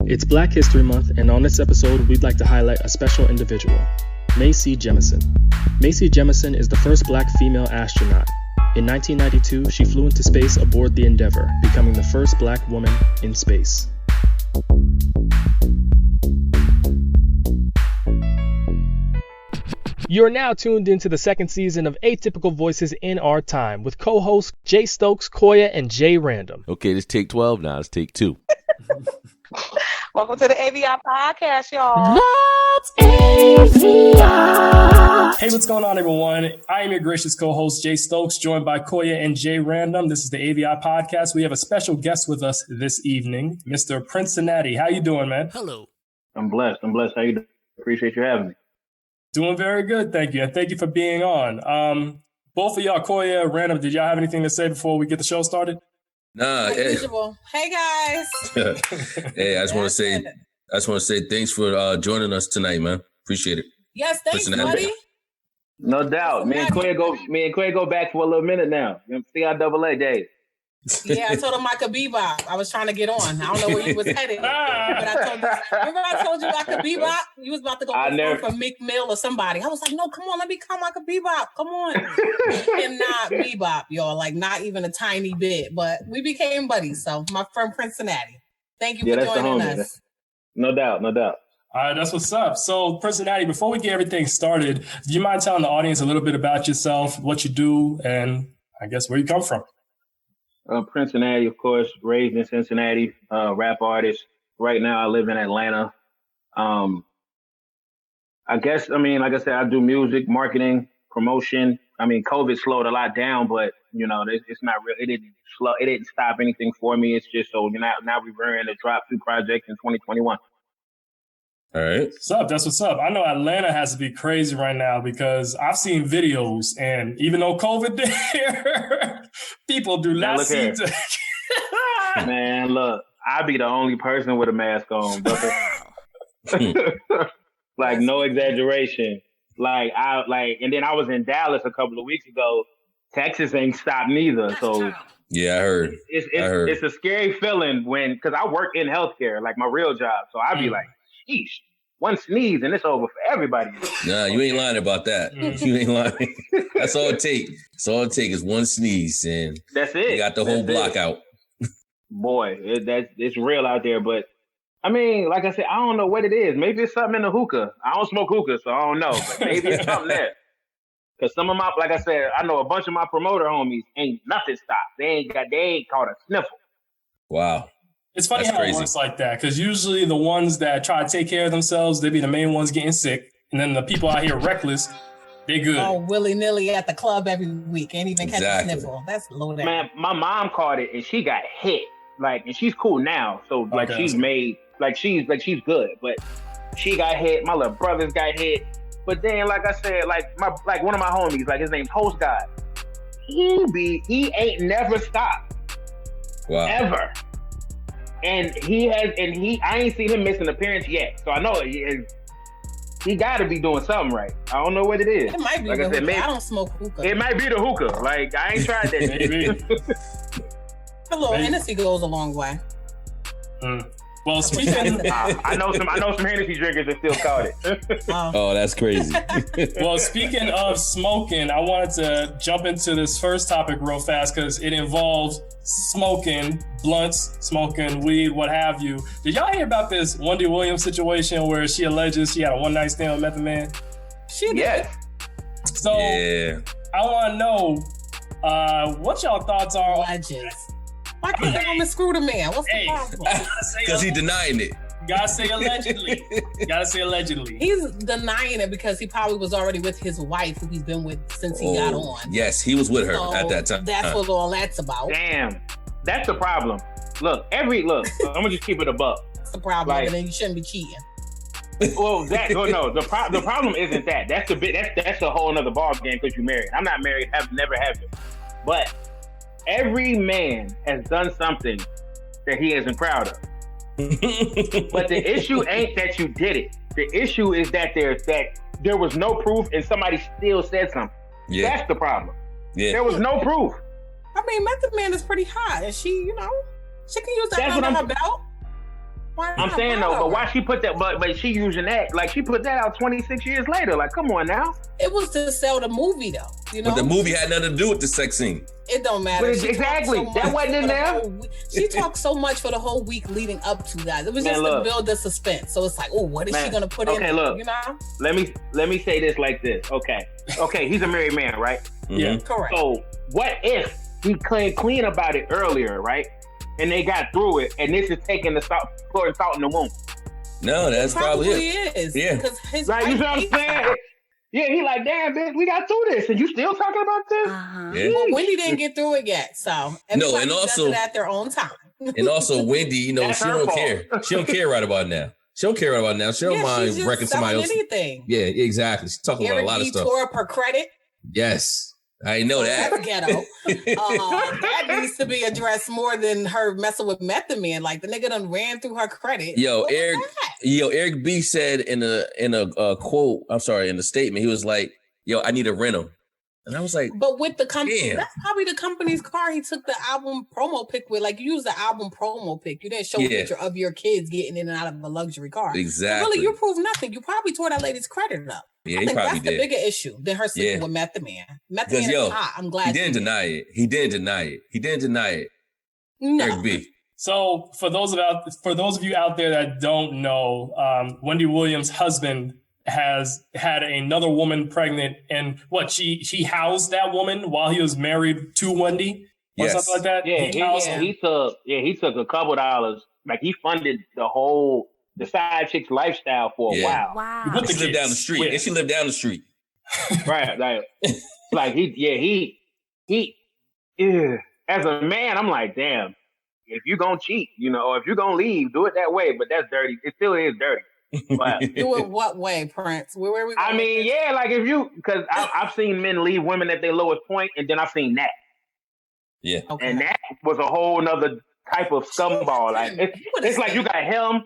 It's Black History Month, and on this episode, we'd like to highlight a special individual, Mae C. Jemison. Mae C. Jemison is the first black female astronaut. In 1992, she flew into space aboard the Endeavour, becoming the first black woman in space. You're now tuned into the second season of Atypical Voices in Our Time with co-hosts Jay Stokes, Koya, and Jay Random. Okay, this take 12 now. It's take 2. Welcome to the AVIOT podcast, y'all. That's AVIOT. Hey, what's going on, everyone? I am your gracious co-host, Jay Stokes, joined by Koya and Jay Random. This is the AVIOT podcast. We have a special guest with us this evening, Mr. Princinnati. How you doing, man? Hello. I'm blessed. How you doing? Appreciate you having me. Doing very good, thank you. And thank you for being on. Both of y'all, Koya, Random, did y'all have anything to say before we get the show started? Nah. Hey guys. Hey, I just want to say thanks for joining us tonight, man. Appreciate it. Yes, thanks, Princinnati. buddy. No doubt. Me and Quay go back for a little minute now. CIAA days. Yeah, I told him I could bebop. I was trying to get on. I don't know where you was headed. But I told you I could bebop? You was about to go for Mick Mill or somebody. I was like, no, come on, let me come. I could bebop. Come on. And not bebop, y'all. Like, not even a tiny bit. But we became buddies. So, my friend Princinnati. Thank you for joining us. No doubt. All right, that's what's up. So, Princinnati, before we get everything started, do you mind telling the audience a little bit about yourself, what you do, and I guess where you come from? Princinnati, of course, raised in Cincinnati, rap artist. Right now, I live in Atlanta. Like I said, I do music, marketing, promotion. COVID slowed a lot down, but it's not real. It didn't stop anything for me. It's just so now we're ready to drop 2 projects in 2021. All right. What's up? That's what's up. I know Atlanta has to be crazy right now because I've seen videos, and even though COVID there, people do not seem to. Man, look, I be the only person with a mask on, brother. Like, no exaggeration. And then I was in Dallas a couple of weeks ago. Texas ain't stopped neither. So yeah, I heard. It's a scary feeling because I work in healthcare, like my real job. So I'd be like, sheesh, one sneeze and it's over for everybody. Nah, you ain't lying about that. You ain't lying. That's all it take. That's all it take is one sneeze and that's it. You got the whole block out. Boy, it's real out there. But like I said, I don't know what it is. Maybe it's something in the hookah. I don't smoke hookah, so I don't know. But maybe it's something there. Because some of my, like I said, I know a bunch of my promoter homies ain't nothing stopped. They ain't caught a sniffle. Wow. It's funny That's how crazy. it works like that, because usually the ones that try to take care of themselves, they be the main ones getting sick. And then the people out here reckless, they good. Oh, willy-nilly at the club every week. Ain't even catch a sniffle. That's low down. Man, my mom caught it and she got hit. And she's cool now. So she's made, she's good. But she got hit. My little brothers got hit. But then, like I said, one of my homies, his name's Host God. He ain't never stopped. Wow. Ever. And I ain't seen him miss an appearance yet. So I know he got to be doing something right. I don't know what it is. It might be the hookah. I don't smoke hookah. It might be the hookah. I ain't tried that. Maybe. A little Hennessy goes a long way. Well, speaking, I know some Hennessy drinkers that still caught it. Oh, that's crazy. Well, speaking of smoking, I wanted to jump into this first topic real fast because it involves smoking, blunts, smoking, weed, what have you. Did y'all hear about this Wendy Williams situation where she alleges she had a one-night stand with Method Man? She did. Yes. So Yeah. I want to know what y'all thoughts are. Alleges. Why can't they go screw the man? What's the problem? Because he denying it. Gotta say allegedly. He's denying it because he probably was already with his wife, who he's been with since he got on. Yes, he was with her So at that time. that's what all that's about. Damn. That's the problem. Look, I'm gonna just keep it a buck. That's the problem, and then you shouldn't be cheating. Well, the problem isn't that. That's a whole nother ball game because you're married. I'm not married, never have been. But every man has done something that he isn't proud of. But the issue ain't that you did it. The issue is that there was no proof and somebody still said something. Yeah. That's the problem. Yeah. There was no proof. Method Man is pretty hot, and she can use that under her belt. I'm saying though, but why she put that? But she using that, like she put that out 26 years later. Like, come on now. It was to sell the movie though, you know. But the movie had nothing to do with the sex scene. It don't matter. Exactly, that wasn't in there. She talked so much for the whole week leading up to that. It was just to build the suspense. So it's like, oh, what is she gonna put in? Okay, look. You know. Let me say this like this. Okay, he's a married man, right? Yeah, correct. So what if he came clean about it earlier, right? And they got through it, and this is taking the pouring salt in the wound. No, that's probably it. Is. Yeah. Because his like, you know what I'm saying? Yeah, he like, damn, bitch, we got through this, and you still talking about this? Yeah. Well, Wendy didn't get through it yet, so everybody and also does it at their own time. And also, Wendy, you know, That's she her don't fault. care. She don't care right about now. She don't care right about now. She don't mind she's just wrecking somebody else. anything. Yeah, exactly. She's talking about a lot of stuff. Tore up her credit. Yes, I know that. That's ghetto. That needs to be addressed more than her messing with method man. Like the nigga done ran through her credit. Eric B said in a quote, I'm sorry, in the statement, he was like, "Yo, I need to rent him," and I was like, "But with the company, that's probably the company's car. He took the album promo pic with. Like you used the album promo pic. You didn't show a picture of your kids getting in and out of a luxury car. Exactly. So really, you proved nothing. You probably tore that lady's credit up. Yeah, I think probably that's the bigger issue than her sleeping with Method Man. Method Man is hot. I'm glad he didn't deny it. He didn't deny it. No. Eric B. So for those of you out there that don't know, Wendy Williams' husband has had another woman pregnant, and she housed that woman while he was married to Wendy or something like that. He took a couple dollars. Like he funded the side chick's lifestyle for a while. Wow. She lived down the street. Yeah. And she lived down the street. Right. Like he as a man, I'm like, damn, if you gonna cheat, you know, or if you gonna leave, do it that way. But that's dirty. It still is dirty. But do it what way, Prince? Where are we going? I mean, yeah, like because I've seen men leave women at their lowest point, and then I've seen that. Yeah. Okay. And that was a whole nother type of scumball. Like it's like you got him,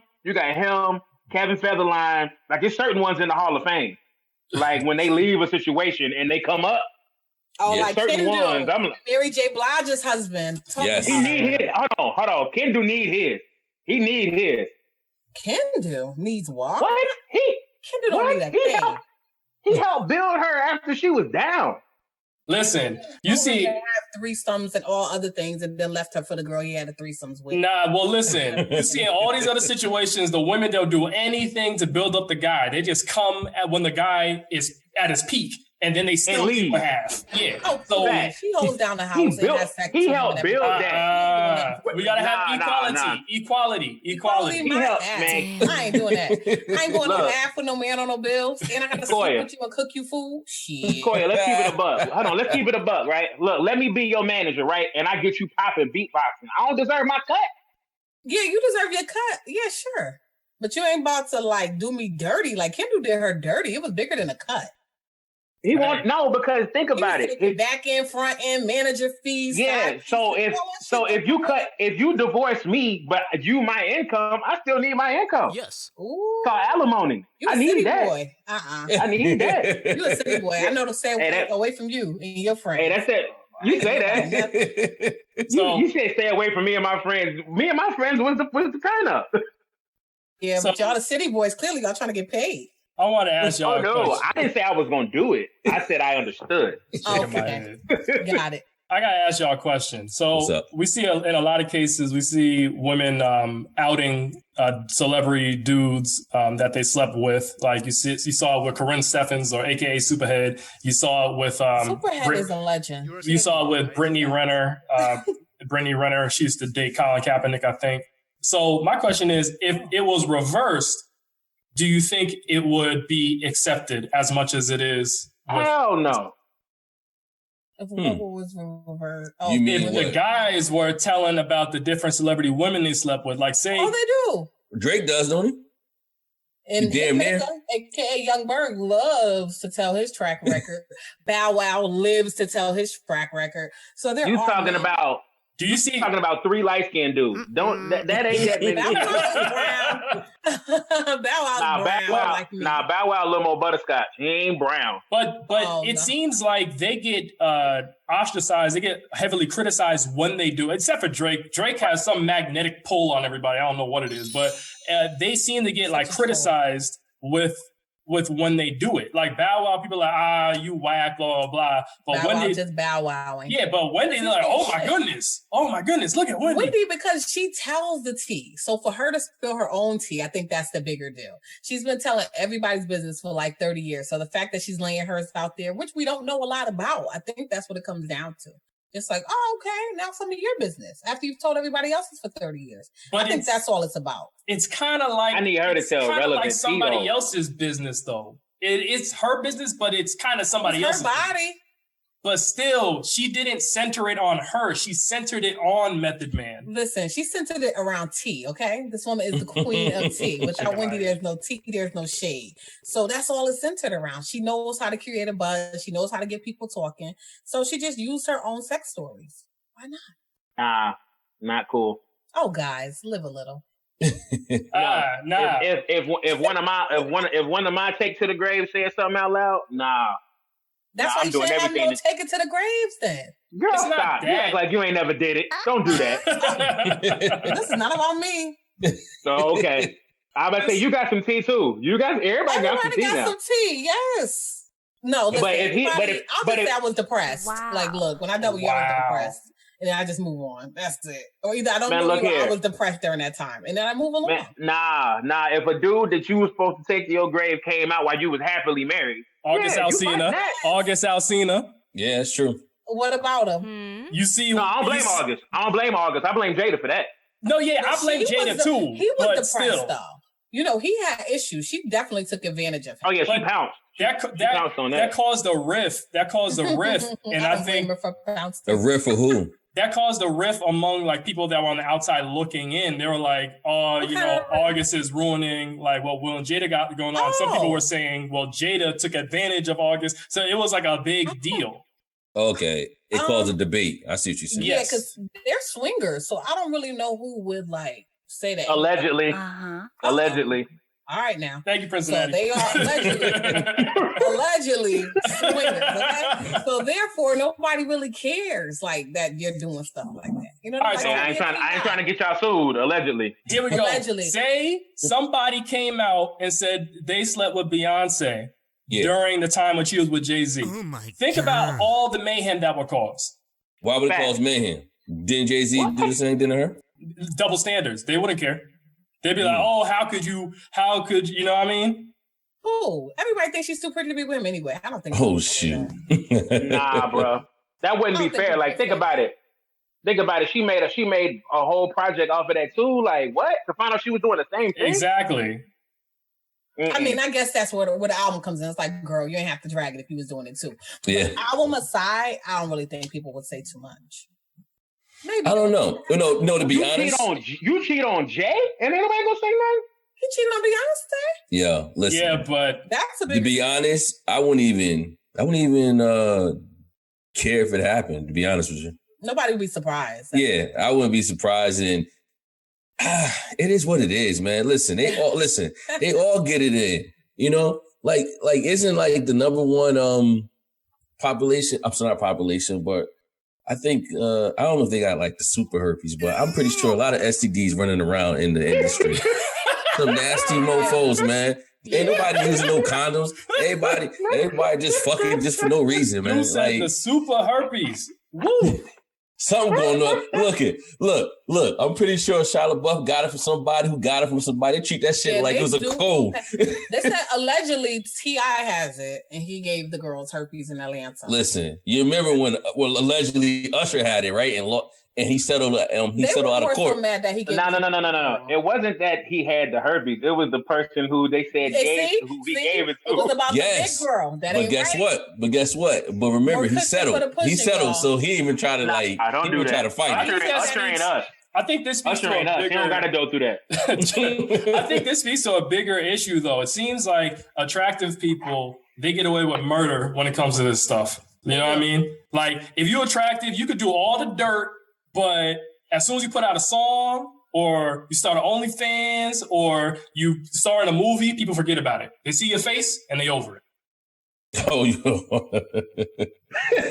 Kevin Federline. Like there's certain ones in the Hall of Fame. Like when they leave a situation and they come up. Oh, like certain ones. I'm like, Mary J. Blige's husband. Yes. He need his. Hold on. Kendu need his. He need his. Kendu needs what? What? Kendu don't need that thing. He helped build her after she was down. Listen, you see, have threesomes and all other things, and then left her for the girl he had the threesomes with. Nah, well, listen, you see in all these other situations, the women, they'll do anything to build up the guy. They just come when the guy is at his peak, and then they still leave half. Yeah. Oh, so she holds down the house and has sex. He helped build that. We gotta have equality. He helped, man. I ain't doing that. I ain't going to half with no man on no bills, and I got to sleep with you and cook you food. Shit. Koya, let's keep it a buck. Hold on, let's keep it a buck, right? Look, let me be your manager, right? And I get you popping beatboxing. I don't deserve my cut. Yeah, you deserve your cut. Yeah, sure. But you ain't about to like do me dirty. Like Kendu did her dirty. It was bigger than a cut. He won't because think about it. Back end, front end, manager fees. Yeah. So if you divorce me, but you my income, I still need my income. Yes. Ooh. So alimony. I need that. Boy. I need that. You a city boy. I know to stay away from you and your friends. Hey, that's it. You say that. You say stay away from me and my friends. Me and my friends was the turn up. Yeah, but y'all the city boys, clearly y'all trying to get paid. I want to ask y'all. Oh no, I didn't say I was going to do it. I said I understood. Okay, got it. I gotta ask y'all a question. So we see in a lot of cases, we see women outing celebrity dudes that they slept with. Like you saw it with Corinne Steffens, or AKA Superhead. You saw it with Superhead is a legend. You saw it with Brittany Renner. Brittany Renner, she used to date Colin Kaepernick, I think. So my question is, if it was reversed, do you think it would be accepted as much as it is? Hell no. If what was reversed? Oh, you mean if the guys were telling about the different celebrity women they slept with, like say, they do. Drake does, don't he? And AKA Young Berg loves to tell his track record. Bow Wow lives to tell his track record. So they're talking about. Do you see? Talking about 3 light-skinned dudes. Don't that ain't that many. Bow Wow a little more butterscotch. He ain't brown. But it seems like they get ostracized. They get heavily criticized when they do, except for Drake. Drake has some magnetic pull on everybody. I don't know what it is, but they seem to get like criticized with when they do it. Like Bow Wow, people are like, you whack, blah, blah, blah. But Bow Wendy Wow just Bow Wowing. Yeah, but Wendy, they're like, oh my goodness, look at Wendy. Wendy, because she tells the tea. So for her to spill her own tea, I think that's the bigger deal. She's been telling everybody's business for like 30 years. So the fact that she's laying hers out there, which we don't know a lot about, I think that's what it comes down to. It's like, oh, okay, now some of your business after you've told everybody else's for 30 years. But I think that's all it's about. It's kind of like, I need her to tell relevant like somebody else's business, though. It's her business, but it's kind of somebody else's. Her body. Business. But still, she didn't center it on her. She centered it on Method Man. Listen, she centered it around tea, okay? This woman is the queen of tea. Without Wendy, there's no tea, there's no shade. So that's all it's centered around. She knows how to create a buzz. She knows how to get people talking. So she just used her own sex stories. Why not? Not cool. Oh, guys, live a little. Nah. If one of my take to the grave said something out loud, nah. That's why you shouldn't have no take it to the graves then. Girl, stop. You act like you ain't never did it. Don't do that. This is not about me. So, okay. I was about to say, you got some tea too. Everybody got some tea now. Some tea, yes. No, listen, I was depressed. Wow. Like, look, when I know you, I was depressed. And then I just move on. That's it. Or either I don't know you, I was depressed during that time. And then I move along. Nah. If a dude that you was supposed to take to your grave came out while you was happily married. August Alsina. Yeah, that's true. What about him? You see? No, I don't blame August. I blame Jada for that. No, yeah, I blame Jada too. He was depressed though. You know, he had issues. She definitely took advantage of him. Oh yeah, she pounced. That caused a rift. And I think a rift for who? That caused a rift among like people that were on the outside looking in. They were like, August is ruining like what Will and Jada got going on. Some people were saying, well, Jada took advantage of August. So it was like a big deal. Okay. It caused a debate. I see what you're saying. Yeah, because they're swingers. So I don't really know who would like say that. Allegedly. Allegedly. All right now. Thank you, Princinnati. So they are allegedly swingers, okay? So therefore, nobody really cares like that you're doing stuff like that. You know what I'm saying? I ain't trying to get y'all sued, allegedly. Here we go. Allegedly. Say somebody came out and said they slept with Beyonce during the time when she was with Jay-Z. Oh my Think about all the mayhem that would cause. Why would it cause mayhem? Didn't Jay-Z do the same thing to her? Double standards. They wouldn't care. They'd be like, oh, how could you, you know what I mean? Oh, everybody thinks she's too pretty to be with him anyway. I don't think. Oh, shoot. Nah, bro. That wouldn't be fair. Like, think about it. She made a whole project off of that too. Like, what? To find out she was doing the same thing? Exactly. I mean, I guess that's where the album comes in. It's like, girl, you ain't have to drag it if you was doing it too. Yeah. But album aside, I don't really think people would say too much. Maybe. I don't know. No, to be honest. You cheat on Jay and ain't nobody gonna say nothing? He cheated on Beyonce? Yeah, listen. Yeah, but that's a big. To be honest, I wouldn't even care if it happened, to be honest with you. Nobody would be surprised. Yeah, I wouldn't be surprised. And it is what it is, man. Listen, they all get it in. You know? Like isn't like the number one population, I'm sorry, not population, but I think, I don't know if they got like the super herpes, but I'm pretty sure a lot of STDs running around in the industry. Some nasty mofos, man. Ain't nobody using no condoms. Everybody just fucking just for no reason, man. You said the super herpes. Woo! Something going on. Look. I'm pretty sure Shia LaBeouf got it from somebody who got it from somebody. They treat that shit like it was a cold. They said allegedly T.I. has it, and he gave the girls herpes in Atlanta. Listen, you remember when allegedly Usher had it, right? And he settled. He settled out of court. So mad that he No. It wasn't that he had the herpes. It was the person who they said gave it to. It was about the big girl. But guess what? But remember, he settled. So he didn't even try to try to fight it. Usher ain't us. I think this speaks to a bigger... He don't got to go through that. I think this speaks to a bigger issue, though. It seems like attractive people, they get away with murder when it comes to this stuff. You know what I mean? Like, if you're attractive, you could do all the dirt, but as soon as you put out a song or you start an OnlyFans, or you star in a movie, people forget about it. They see your face and they over it. Oh,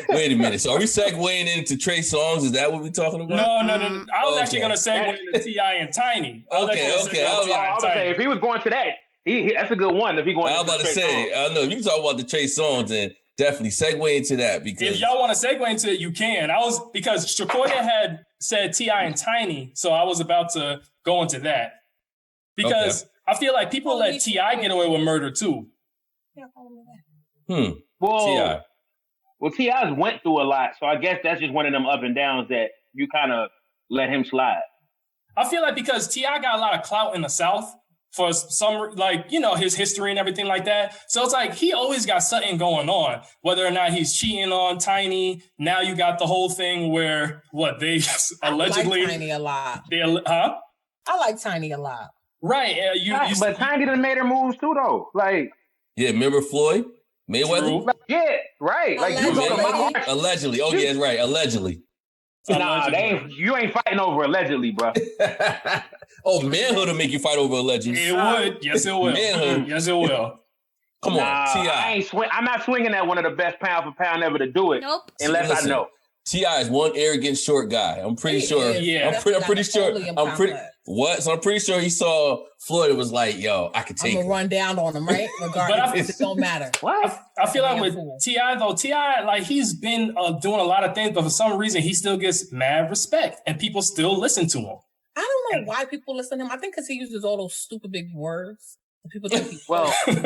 wait a minute. So are we segueing into Trey Songz? Is that what we're talking about? No. I was actually going to segue into T.I. and Tiny. Okay. I was say, if he was going to that, that's a good one. If he going, I was about to say, I know you can talk about the Trey Songz and definitely segue into that because if y'all want to segue into it, you can. Because Shakoya had said T.I. and Tiny, so I was about to go into that because I feel like people let T.I. get away with murder too. Well, T.I.'s went through a lot, so I guess that's just one of them up and downs that you kind of let him slide. I feel like because T.I. got a lot of clout in the South for some, his history and everything like that. So it's like he always got something going on, whether or not he's cheating on Tiny. Now you got the whole thing where they allegedly. I like Tiny a lot. I like Tiny a lot. Right. But Tiny done made her moves too, though. Yeah, remember Floyd? Mayweather? True. Yeah, right. Allegedly. Oh, yeah, that's right. Allegedly. Nah, you ain't fighting over allegedly, bro. Oh, manhood will make you fight over allegedly. It would. Yes, it will. Manhood. Yes, it will. Come on, T.I. I'm not swinging at one of the best pound for pound ever to do it. Nope. Unless I know. T.I. is one arrogant short guy. I'm pretty sure. Yeah. I'm pretty sure. So I'm pretty sure he saw Floyd and was like, yo, I could take I'm gonna run down on him, right? Regardless, it don't matter. What? I feel like with T.I. though, T.I. he's been doing a lot of things, but for some reason he still gets mad respect and people still listen to him. I don't know why people listen to him. I think because he uses all those stupid big words. People think he's smart, but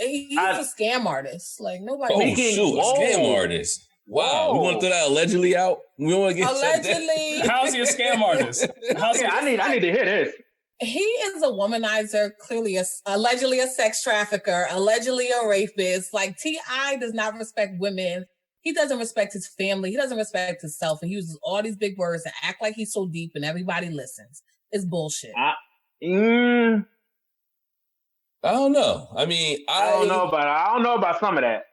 he's a scam artist. Nobody. Oh shoot, a scam artist. Wow, we want to throw that allegedly out. We want to get allegedly. How's he a scam artist? I need to hear this. He is a womanizer, clearly allegedly a sex trafficker, allegedly a rapist. T.I. does not respect women. He doesn't respect his family. He doesn't respect himself. And he uses all these big words to act like he's so deep and everybody listens. It's bullshit. I don't know. I mean, I don't know about some of that.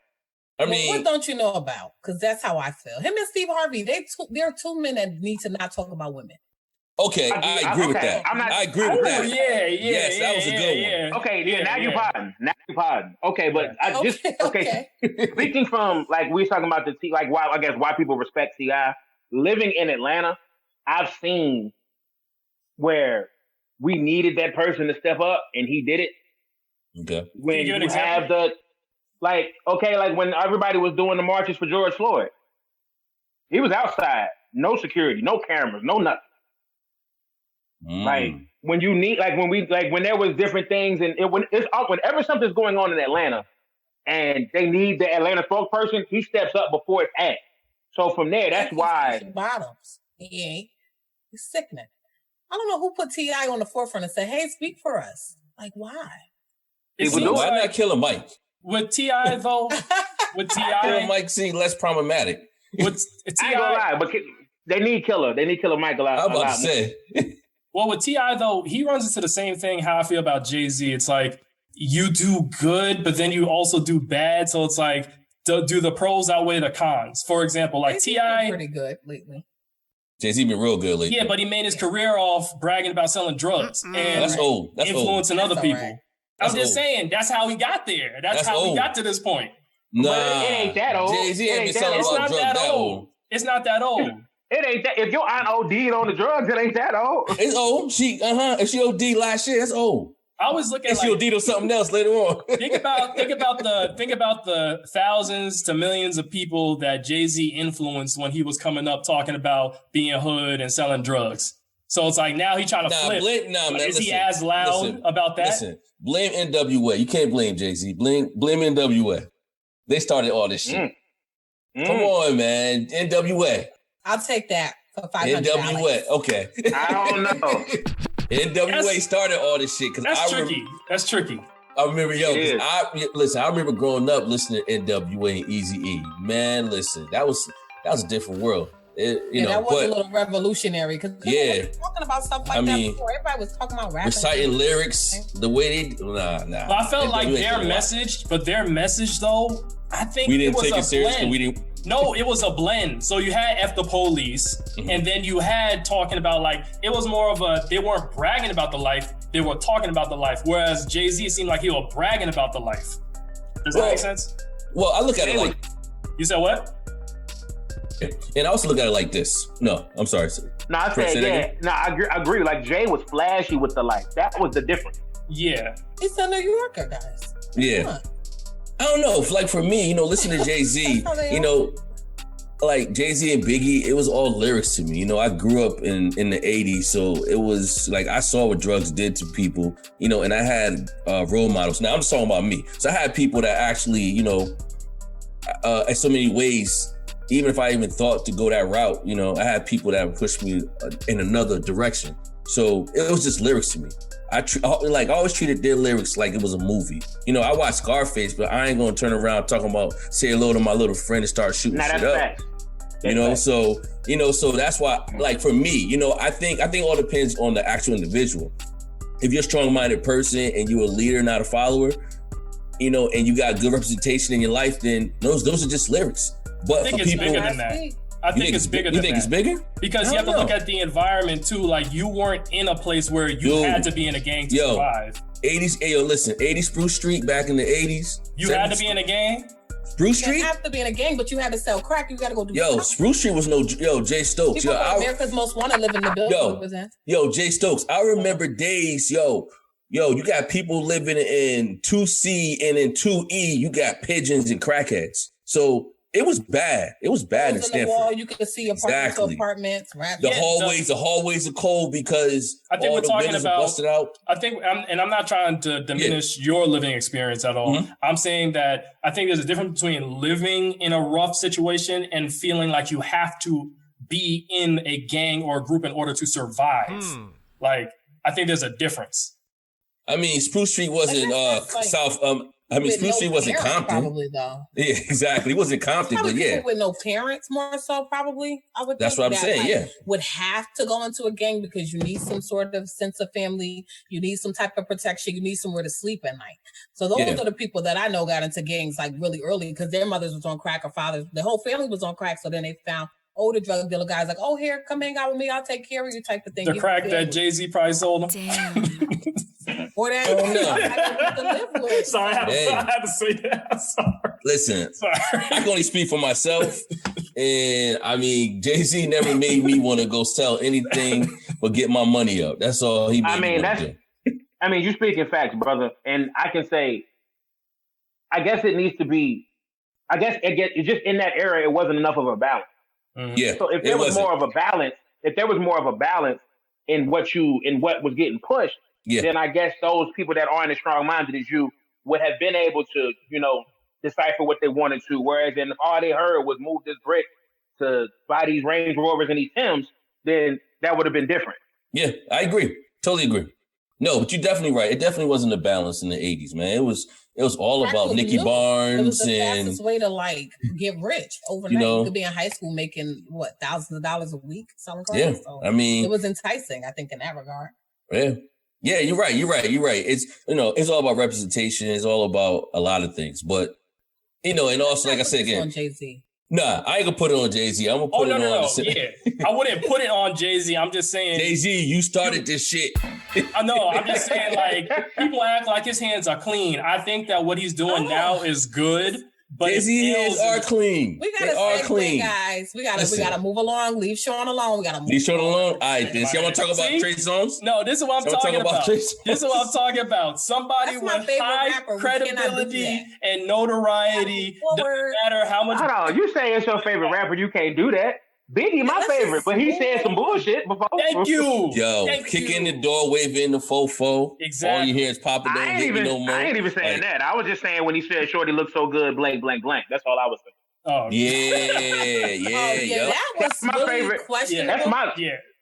What don't you know about? Because that's how I feel. Him and Steve Harvey, they're two men that need to not talk about women. Okay, I agree with that. I agree with that. Yeah. Yes, that was a good one. Okay, now you pardon. Okay, but speaking from we were talking about why people respect T.I. Living in Atlanta, I've seen where we needed that person to step up and he did it. Okay. When you have when everybody was doing the marches for George Floyd, he was outside, no security, no cameras, no nothing. When you need, when there was different things, and whenever something's going on in Atlanta, and they need the Atlanta spokesperson, he steps up before it's at. So from there, that's why. Bottoms, he ain't. He's sickening. I don't know who put T.I. on the forefront and said, "Hey, speak for us." Why? Why not kill a Mike? With T.I. though, Killer Mike seems less problematic. With T.I. I ain't gonna lie, but they need Killer. They need Killer Mike a lot. I'm about to say. Well, with T.I. though, he runs into the same thing how I feel about Jay-Z. It's you do good, but then you also do bad. So it's do the pros outweigh the cons? For example, T.I. pretty good lately. Jay-Z been real good lately. Yeah, but he made his career off bragging about selling drugs and that's old. That's influeing old. other people. Right. I'm just saying, that's how he got there. That's how we got to this point. Nah, but it ain't that old. Jay-Z ain't been selling drugs that old. It's not that old. It ain't that. If your aunt OD'd on the drugs, it ain't that old. It's old. If she OD'd last year, that's old. I always look at if she OD'd on something else later on. think about the thousands to millions of people that Jay-Z influenced when he was coming up talking about being hood and selling drugs. So it's now he's trying to flip. Is he as loud about that? Listen, blame NWA. You can't blame Jay-Z. Blame NWA. They started all this shit. Come on, man. NWA. I'll take that for $500. NWA. Okay. I don't know. NWA started all this shit. That's tricky. I remember, I remember growing up listening to NWA and Eazy-E. Man, listen, that was a different world. That was a little revolutionary because talking about stuff that before. Everybody was talking about rapping, reciting lyrics the way they nah. But I felt their message though, I think we didn't take it serious because we didn't No, it was a blend. So you had F the Police, and then you had talking about like, it was more of a, they weren't bragging about the life, they were talking about the life. Whereas Jay-Z seemed like he was bragging about the life. Does that make sense? Well, I look at it like... You said what? And I also look at it like this. No, I'm sorry. No, I said, yeah. No, I agree. Like, Jay was flashy with the life. That was the difference. Yeah. He's a New Yorker, guys. Yeah. I don't know. Like, for me, listen to Jay-Z, like Jay-Z and Biggie, it was all lyrics to me. I grew up in the 80s, so it was like I saw what drugs did to people, and I had role models. Now, I'm just talking about me. So I had people that actually, in so many ways, even if I even thought to go that route, I had people that pushed me in another direction. So it was just lyrics to me. I always treated their lyrics like it was a movie. I watched Scarface, but I ain't gonna turn around talking about say hello to my little friend and start shooting shit up. So that's why, like, for me, I think all depends on the actual individual. If you're a strong-minded person and you're a leader, not a follower, and you got good representation in your life, then those are just lyrics. But I think it's bigger than that. I think it's bigger than that. You think it's bigger? Because you have to look at the environment too. Like, you weren't in a place where you had to be in a gang to survive. 80s, 80 Spruce Street back in the 80s. You had to be in a gang? Spruce Street? You have to be in a gang, but you had to sell crack. You got to go do Spruce Street was Jay Stokes. People America's Most Wanted live in the building. Jay Stokes. I remember days, you got people living in 2C and in 2E, you got pigeons and crackheads. So it was bad. It was bad in Stanford. Wall, you could see apartments. The hallways are cold because I think all we're the talking windows about. are busted out. I think, and I'm not trying to diminish your living experience at all. Mm-hmm. I'm saying that I think there's a difference between living in a rough situation and feeling like you have to be in a gang or a group in order to survive. Like, I think there's a difference. I mean, Spruce Street wasn't South. Spruce Street wasn't Compton. Probably, though. Yeah, exactly. It wasn't Compton, probably but yeah. With no parents, more so, probably. I would. That's what I'm saying. Yeah, would have to go into a gang because you need some sort of sense of family. You need some type of protection. You need somewhere to sleep at night. So those are the people that I know got into gangs like really early because their mothers was on crack or fathers. The whole family was on crack. So then they found older drug dealer guys like, oh, here, come hang out with me. I'll take care of you type of thing. The crack that Jay-Z probably sold them. Damn. Or that. Sorry, I had to say that. Sorry. Listen, I can only speak for myself. And I mean, Jay-Z never made me want to go sell anything but get my money up. That's all he made me want to do. I mean, you're speaking facts, brother. And I can say, I guess it needs to be, it's just in that era, it wasn't enough of a balance. Mm-hmm. Yeah. So if there was more of a balance in what was getting pushed, then I guess those people that aren't as strong-minded as you would have been able to, decipher what they wanted to. Whereas if all they heard was move this brick to buy these Range Rovers and these Timbs, then that would have been different. Yeah, I agree. Totally agree. No, but you're definitely right. It definitely wasn't a balance in the 80s, man. It was all about Nicky Barnes. It was the fastest way to get rich overnight. You could be in high school making thousands of dollars a week selling cars. Yeah, so I mean, it was enticing. I think in that regard. Yeah. Yeah, you're right. It's it's all about representation. It's all about a lot of things. But and also, like I said again, on Jay-Z. Nah, I ain't gonna put it on Jay-Z. I'm gonna put it on. I wouldn't put it on Jay-Z. I'm just saying, Jay-Z, you started this shit. I know. I'm just saying, like, people act like his hands are clean. I think that what he's doing now is good. But Jay-Z hands are clean. We gotta clean, guys. We gotta move along. Leave Sean alone. Leave Sean alone. All right, then. Y'all want to talk about Trey Songz? No, this is what I'm talking about. This is what I'm talking about. Somebody with high credibility and notoriety. Doesn't matter how much. Hold on, you say it's your favorite rapper? You can't do that. Biggie, my favorite, but he said some bullshit before. Thank you. Kick in the door, waving the fofo. Exactly. All you hear is Papa don't hit me no more. I ain't even saying that. I was just saying when he said Shorty looked so good, blank, blank, blank. That's all I was saying. Oh, yeah. That was that's my really favorite. Questionable.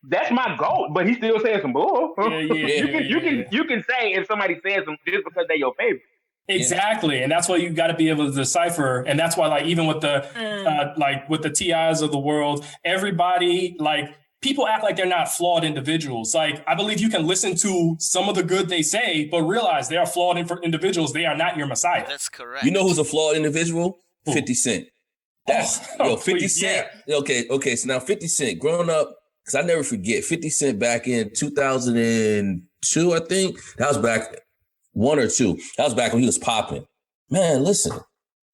That's my goat, but he still saying some bull. You can say if somebody says some just because they're your favorite. Exactly, and that's why you got to be able to decipher, and that's why, like, even with the with the TIs of the world, everybody, like, people act like they're not flawed individuals. Like, I believe you can listen to some of the good they say, but realize they are flawed individuals. They are not your messiah. That's correct. You know who's a flawed individual? 50 Cent. That's 50 Cent. Yeah. Okay. So now 50 Cent, growing up, because I never forget 50 Cent back in 2002, I think. That was back 1 or 2. That was back when he was popping. Man, listen,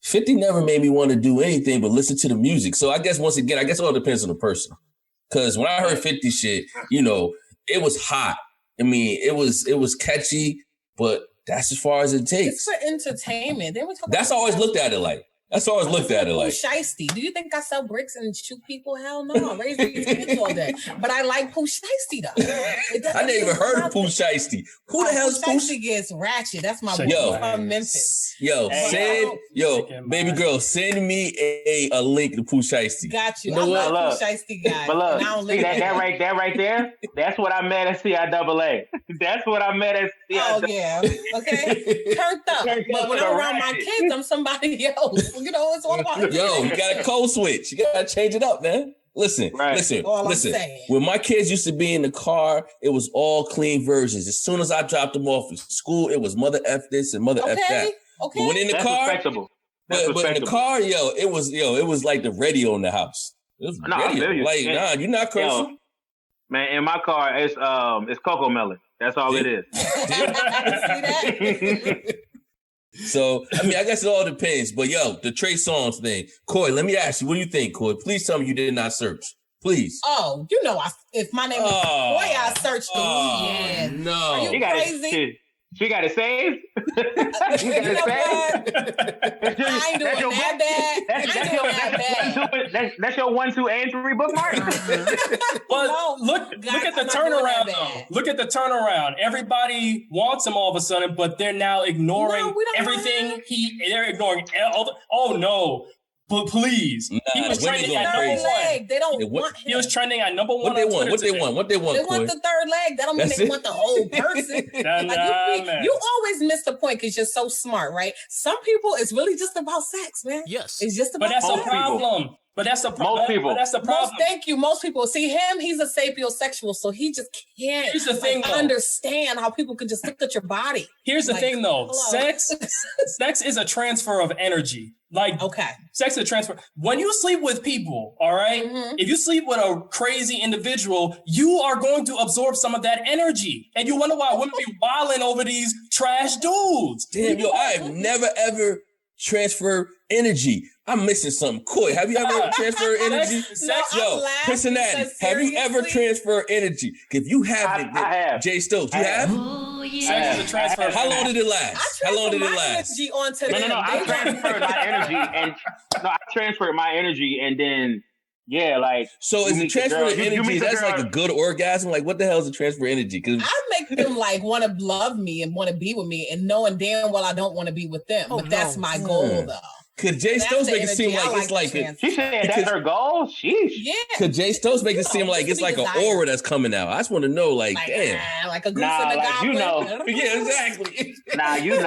50 never made me want to do anything but listen to the music. So I guess once again, it all depends on the person. Because when I heard 50 shit, it was hot. I mean, it was catchy, but that's as far as it takes. It's for entertainment. That's always looked at it like. That's always looked at it like. Shiesty. Do you think I sell bricks and shoot people? Hell no. I raise these kids all day. But I like Pooh Shiesty though. I never even heard of Pooh Shiesty. Who the hell's Pooh Shiesty? Gets ratchet. That's my boy from Memphis. Baby girl, send me a link to Pooh Shiesty. Got you. I love Pooh Shiesty guy. But look, see that right there? That's what I met at CIAA. That's what I met at CIAA. Oh yeah. Okay. Turned up. But when I'm around my kids, I'm somebody else. It's all about you got a code switch. You got to change it up, man. Listen. When my kids used to be in the car, it was all clean versions. As soon as I dropped them off at school, it was mother F this and mother F that. Okay. But when in the car, but in the car, it was like the radio in the house. It was radio. Like, you're not cursing. Man, in my car, it's Cocoa Melon. That's all it is. See that? So, I mean, I guess it all depends. But, the Trey Songz thing. Coy, let me ask you, what do you think, Coy? Please tell me you did not search. Please. Oh, if my name was Coy, I searched the yeah. No. Are you crazy? She got it saved? You know what? I ain't doing that bad. That's your 1, 2, and 3 bookmark? Well, look at the turnaround, though. Look at the turnaround. Everybody wants him all of a sudden, but they're now ignoring everything. They're ignoring oh no. But please, he was trending at number 1. They don't want him. He was trending at number 1. What they want? They want the third leg. That don't mean they want the whole person. You always miss the point because you're so smart, right? Some people, it's really just about sex, man. Yes, it's just about. But that's a problem. But that's the problem. Most people. That's the problem. Thank you. Most people see him. He's a sapiosexual, so he just can't. Here's the thing, understand how people can just look at your body. Here's the thing, though. Sex is a transfer of energy. Sex is a transfer. When you sleep with people, all right, if you sleep with a crazy individual, you are going to absorb some of that energy. And you wonder why women be wilding over these trash dudes. Damn, I have never, ever transferred energy. I'm missing something. Coy, have you ever transferred energy? Princinnati, have you ever transferred energy? If you haven't, I have. Jay Stokes, you have? Sex is a transfer. How long did it last? Energy onto them. No. I transferred my energy and then So is the transfer of energy, that's like a good orgasm? Like, what the hell is a transfer of energy? I make them want to love me and want to be with me and knowing damn well I don't want to be with them. But that's my goal, though. Could Jay Stokes make it seem like it's like she said that's her goal? Sheesh. Yeah. Could Jay Stokes make it seem like it's like an aura that's coming out? I just want to know, damn. Like a goose in the goblin. Yeah, exactly. You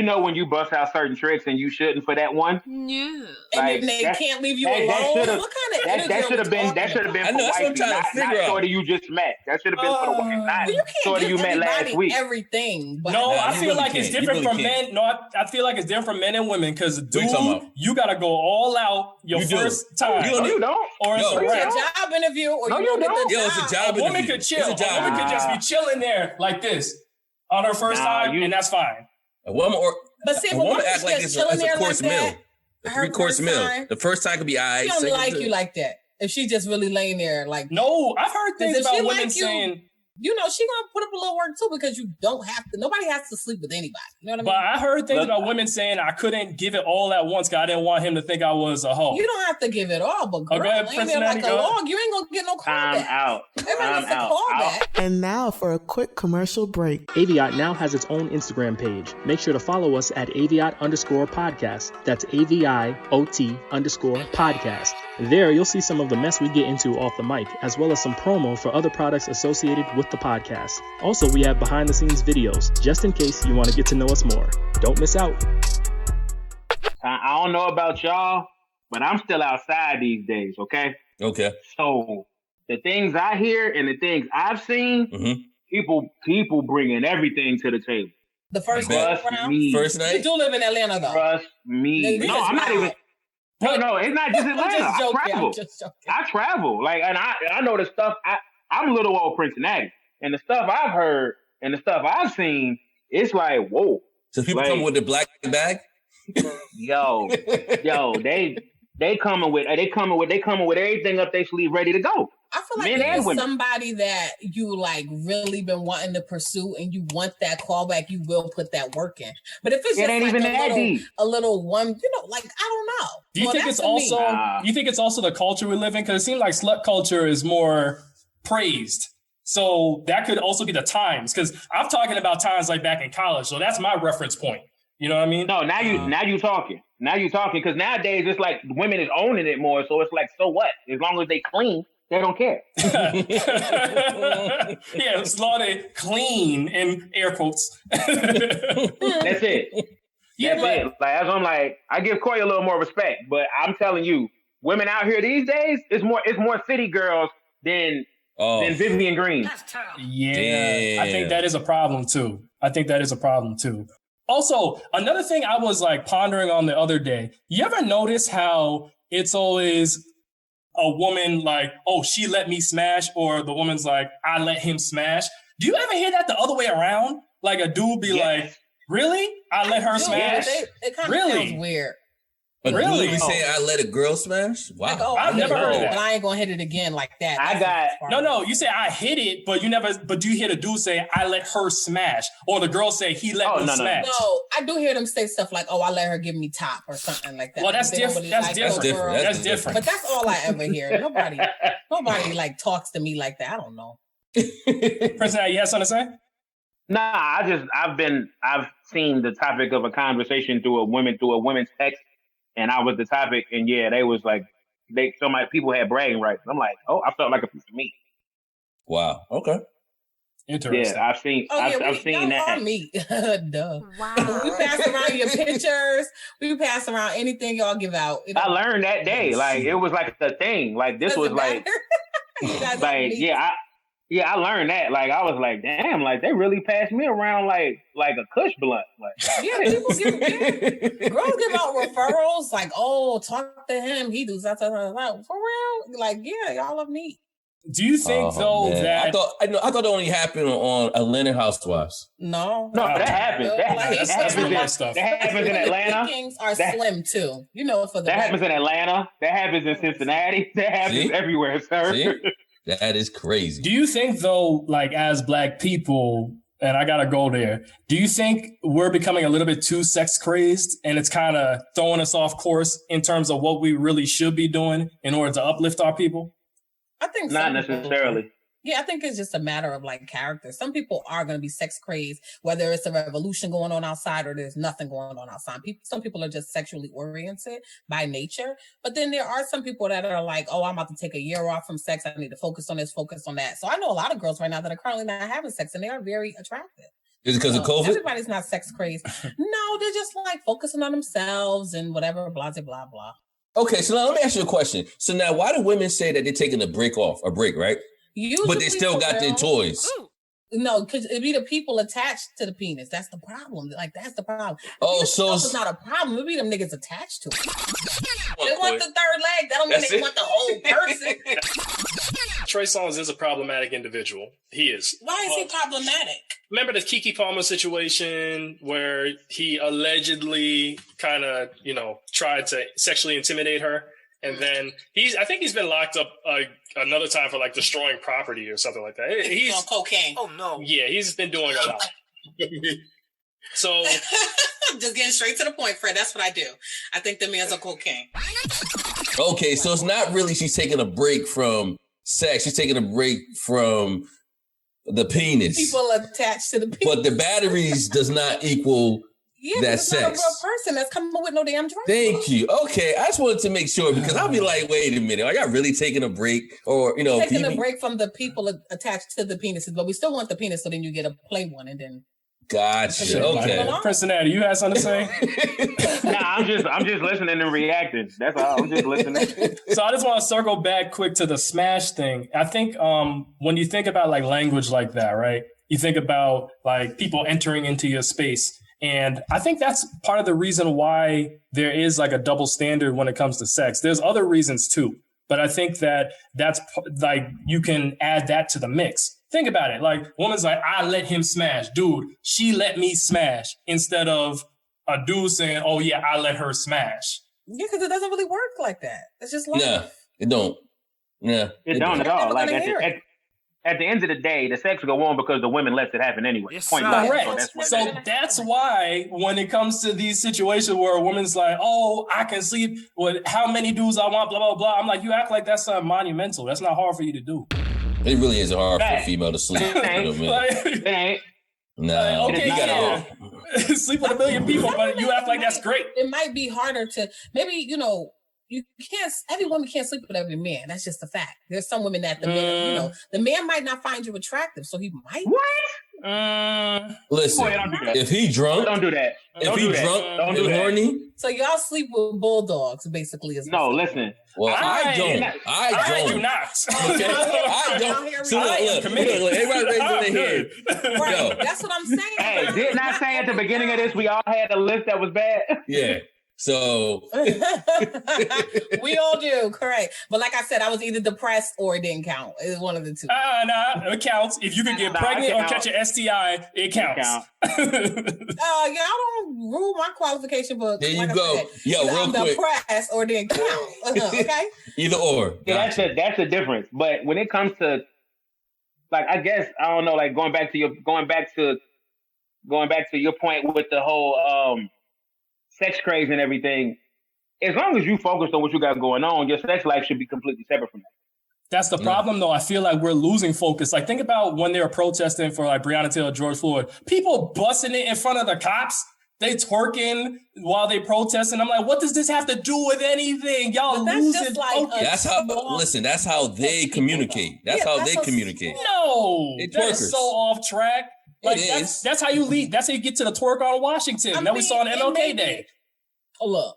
know when you bust out certain tricks and you shouldn't for that one. Yeah. And they can't leave you alone. What kind of energy that should have been for wifey, not shorty you just met. That should have been for the wife, not shorty you met last week. Everything. No, I feel like it's different from men. No, I feel like it's different from men and women because dude, you gotta go all out your first time. You don't. Or it's a job interview, or you don't get the job. It's a job interview. A woman could chill. A woman could just be chilling there like this on her first time, and that's fine. A woman act like it's a course meal. A 3-course meal. The first time could be she don't like you like that. If she just really laying there like no, I've heard things about women saying. She gonna put up a little work too because you don't have to. Nobody has to sleep with anybody. You know what I mean? But I heard things about women saying I couldn't give it all at once because I didn't want him to think I was a hoe. You don't have to give it all, but girl, laying there like a log, you ain't gonna get no callback. I'm out. And now for a quick commercial break. AVIOT now has its own Instagram page. Make sure to follow us at AVIOT_podcast. That's AVIOT_podcast. There, you'll see some of the mess we get into off the mic, as well as some promo for other products associated with the podcast. Also, we have behind-the-scenes videos, just in case you want to get to know us more. Don't miss out. I don't know about y'all, but I'm still outside these days, okay? Okay. So, the things I hear and the things I've seen, people bringing everything to the table. The first night? First night? You do live in Atlanta, though. Trust me. No, I'm not even... No, it's not just Atlanta. I'm just joking. I travel. Like, and I know the stuff. I'm little old Princinnati, and the stuff I've heard and the stuff I've seen, it's like, whoa. So people come with the black bag? Yo, they coming with everything up their sleeve ready to go. I feel like if it's somebody that you like really been wanting to pursue and you want that callback, you will put that work in. But if it's just ain't like even that deep. a little one, like, I don't know. Do you think it's also you think it's also the culture we live in? Because it seems like slut culture is more praised. So that could also be the times. Because I'm talking about times like back in college. So that's my reference point. You know what I mean? No, now you talking. Now you talking because nowadays it's like women is owning it more. So it's like, so what? As long as they clean, they don't care. Yeah, as long as they clean in air quotes. That's it. Yeah, That's it. Like as I'm like, I give Corey a little more respect, but I'm telling you, women out here these days, it's more city girls than Vivian Green. Yeah, damn. I think that is a problem too. Also, another thing I was like pondering on the other day, you ever notice how it's always a woman like, oh, she let me smash, or the woman's like, I let him smash? Do you ever hear that the other way around? Like a dude be like, really? I let her smash? It kind of sounds weird. But really? Dude be saying I let a girl smash? Wow. Like, I've never heard of that. But I ain't gonna hit it again like that. No, you say I hit it, but do you hear the dude say I let her smash? Or the girl say he let me smash? No, I do hear them say stuff like, oh, I let her give me top or something like that. Well, that's different. That's different. But that's all I ever hear. Nobody like talks to me like that. I don't know. Princinnati, you have something to say? Nah, I've seen the topic of a conversation through a women's text. And I was the topic, and yeah, they was like, people had bragging rights. I'm like, oh, I felt like a piece of meat. Wow. Okay. Interesting. Yeah, I've seen that. Meat. Duh. Wow. We pass around your pictures. We pass around anything y'all give out. I learned that day. Like it was like the thing. Like this was like, I learnned that. Like I was like, damn, like they really passed me around like a Kush blunt. Like girls give out referrals. Like, oh, talk to him. He does that. For real? Like, yeah, y'all love me. Do you think that I thought it only happened on Atlanta Housewives? No, that happened. That's real stuff. That happens in Atlanta. Kings are slim too. You know, for the that happens in Atlanta. That happens in Cincinnati. That happens everywhere, sir. See? That is crazy. Do you think though, like as Black people, and I gotta go there, do you think we're becoming a little bit too sex crazed and it's kind of throwing us off course in terms of what we really should be doing in order to uplift our people? I think not necessarily. Yeah, I think it's just a matter of like character. Some people are going to be sex crazed, whether it's a revolution going on outside or there's nothing going on outside. Some people are just sexually oriented by nature. But then there are some people that are like, oh, I'm about to take a year off from sex. I need to focus on this, focus on that. So I know a lot of girls right now that are currently not having sex and they are very attractive. Is it because of COVID? Everybody's not sex crazed. No, they're just like focusing on themselves and whatever, blah, blah, blah, blah. Okay, so now let me ask you a question. So now why do women say that they're taking a break, right? Usually but they still got their toys. No, because it be the people attached to the penis. That's the problem. Like, that's the problem. Oh, so it's not a problem. It be them niggas attached to it. They want the third leg. That don't mean they want the whole person. Trey Songz is a problematic individual. He is. Why is he problematic? Remember the Keke Palmer situation where he allegedly kind of, tried to sexually intimidate her? And then I think he's been locked up another time for like destroying property or something like that. He's on cocaine. Oh no! Yeah, he's been doing a lot. So, just getting straight to the point, Fred. That's what I do. I think the man's on cocaine. Okay, so it's not really she's taking a break from sex. She's taking a break from the penis. People attached to the penis, but the batteries does not equal. Yeah, that's sex. Not a real person that's coming with no damn drug. Thank you. Okay, I just wanted to make sure because I'll be like, wait a minute, are y'all really taking a break or taking a break from the people attached to the penises? But we still want the penis, so then you get a play one, and then. Gotcha. Okay. Princinnati, you had something to say? Nah, I'm just listening and reacting. That's all. I'm just listening. So I just want to circle back quick to the smash thing. I think when you think about like language like that, right? You think about like people entering into your space. And I think that's part of the reason why there is like a double standard when it comes to sex. There's other reasons too, but I think that's like, you can add that to the mix. Think about it. Like, woman's like, I let him smash. Dude, she let me smash, instead of a dude saying, oh yeah, I let her smash. Yeah, because it doesn't really work like that. It's just life. Yeah, it don't. Yeah, it don't at all. Like at the end of the day, the sex go on because the women lets it happen anyway. Yes, correct. So that's why when it comes to these situations where a woman's like, oh, I can sleep with how many dudes I want, blah, blah, blah. I'm like, you act like that's something monumental. That's not hard for you to do. It really isn't hard for a female to sleep. It ain't. No, like, okay, sleep with a million people, but you act like that's great. It might be harder to, maybe, you know, you can't, every woman can't sleep with every man. That's just a fact. There's some women that the man, you know, the man might not find you attractive, so he might. What? Listen, boy, don't do that. If he drunk, don't do that. If he drunk and horny. So y'all sleep with bulldogs, basically. Is no, listen. Well, I don't. I do not. Okay, I don't. So look, everybody raising their hand. Right, that's what I'm saying. Hey, didn't I say at the beginning of this we all had a list that was bad? Yeah. So we all do, correct. But like I said, I was either depressed or it didn't count. It was one of the two. Nah, it counts. If you can get pregnant or catch an STI, it counts. Y'all don't rule my qualification book. There you like go. Yo, real I'm quick. Depressed or it didn't count. Okay. Either or. Yeah, that's the difference. But when it comes to, like, I guess I don't know, like going back to your point with the whole sex craze and everything, as long as you focus on what you got going on, your sex life should be completely separate from that. That's the problem, though. I feel like we're losing focus. Like, think about when they were protesting for like Breonna Taylor, George Floyd. People busting it in front of the cops. They twerking while they protesting. I'm like, what does this have to do with anything? Y'all losing focus. That's how. Listen, that's how they communicate. That's how they communicate. No, that's so off track. Like that's how you lead. That's how you get to the twerk on Washington that we saw on MLK Day. Look,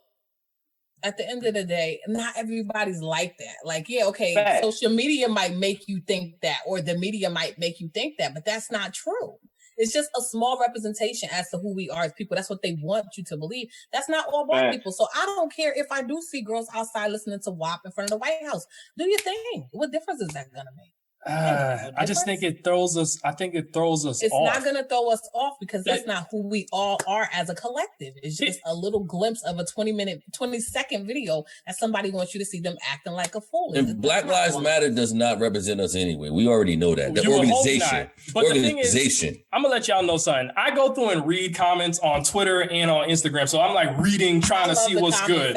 at the end of the day, not everybody's like that. Like, yeah, okay, social media might make you think that, or the media might make you think that, but that's not true. It's just a small representation as to who we are as people. That's what they want you to believe. That's not all black people. So I don't care if I do see girls outside listening to WAP in front of the White House. Do your thing. What difference is that gonna make? I just think it throws us. I think it throws us. It's off. not going to throw us off because that's not who we all are as a collective. It's just a little glimpse of a 20-second video that somebody wants you to see them acting like a fool. And Black Lives Matter does not represent us anyway. We already know that. The organization. But the thing is, I'm gonna let y'all know something. I go through and read comments on Twitter and on Instagram, so I'm like reading, trying to see what's good.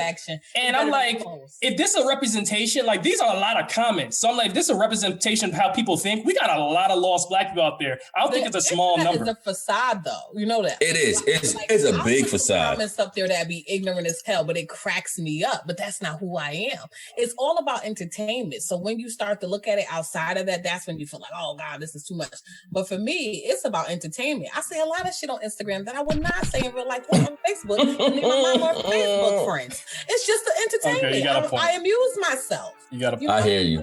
And I'm like, if this is a representation, like these are a lot of comments. So I'm like, this is a representation how people think. We got a lot of lost black people out there. I don't think it's a small number. It's a facade, though. You know that. It is. It's a big facade. Comments up there that be ignorant as hell, but it cracks me up. But that's not who I am. It's all about entertainment. So when you start to look at it outside of that, that's when you feel like, oh God, this is too much. But for me, it's about entertainment. I say a lot of shit on Instagram that I would not say in real life or on Facebook. And me and my mom are Facebook friends. It's just the entertainment. Okay, I amuse myself. I hear you.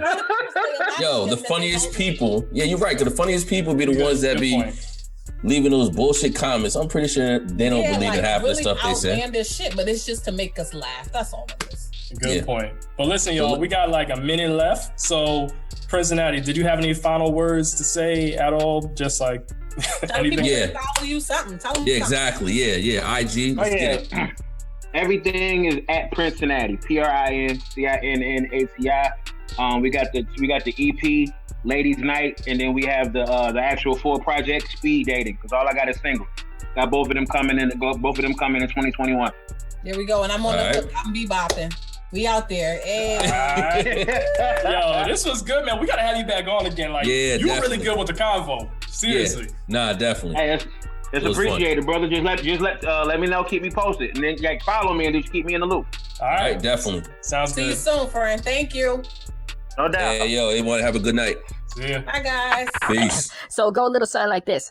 Yo, the funniest people. Yeah, you're right. Because the funniest people be the ones that be leaving those bullshit comments. I'm pretty sure they don't believe in half the stuff they say. Outlandish shit, but it's just to make us laugh. That's all it is. Good point. But listen, y'all, we got like a minute left. So, Princinnati, did you have any final words to say at all? Just like anything? Yeah. Follow you something. Tell them exactly. Yeah. IG. Let's get it. Everything is at Princinnati. PRINCINNATI. We got the EP Ladies Night, and then we have the actual full project Speed Dating. Because all I got is singles. Got both of them coming in. Both of them coming in 2021. There we go. And I'm on the hook. I'm bebopping. We out there. Hey. Yo, this was good, man. We gotta have you back on again. Like, you were really good with the convo. Seriously. Yeah. Nah, definitely. Hey, it's appreciated, brother. Just let me know. Keep me posted, and then follow me and just keep me in the loop. All right, definitely. Sounds good. See you soon, friend. Thank you. No doubt. Hey, yo, everyone have a good night. See ya. Bye, guys. Peace. So go a little something like this.